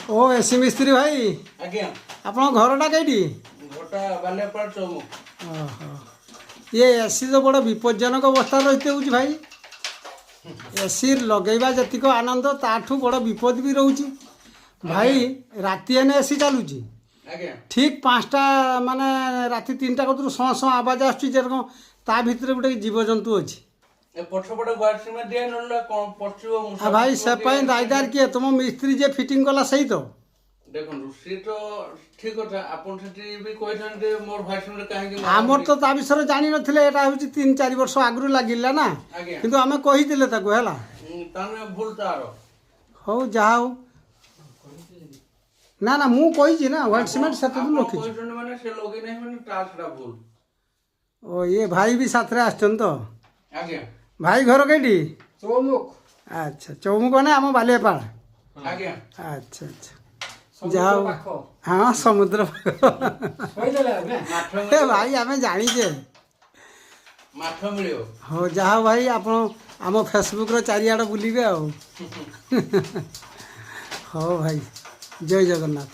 ओ AC मिस्त्री भाई आज्ञा आपण घरटा कईटी घरटा बालियापाड़ चौमुख। ओहो ये एसी तो बड़ विपज्जनक अवस्था रही हूँ भाई एसी लगेवा जतिक आनंद ताठू बड़ विपद भी रोचे भाई राति एने एसी चलुची आज्ञा ठीक 5टा माने राति 3टा कतरू सौ सौ आवाज आसुची जेरकम ता भितर गोटे जीवजंतु अच्छी ए पछपटे व्हाइट सीमेंट दिया नला कोन पछियो आ भाई से दायदार किए तुम मिस्त्री जे फिटिंग कला सही तो देखो सी तो ठीक था आपन सेठी भी कहथन जे मोर व्हाइट सीमेंट काहे कि आमर तो ता विषय जानी नथिले एटा होची 3-4 वर्ष आगरु लागिला ना आज्ञा किंतु आमे कहितिले ताको हैला ताने भूल तारो हो जाओ ना ना मु कहिछि ना व्हाइट सीमेंट सते तो लखि कहथन माने से लोगे नहीं माने ताछड़ा भूल ओ ये भाई भी साथ रे आछन तो आज्ञा भाई घर कईटी चौमुख अच्छा चौमुख ने आम बालियापाड़ आज्ञा अच्छा अच्छा जाओ पाख हाँ समुद्र କହିଦେଲେ ନା माठ ए भाई आमे जानिजे माठ मिलियो हो जाओ भाई आपण आम फेसबुक रो चारिआड बुलिबे आ हो भाई जय जगन्नाथ।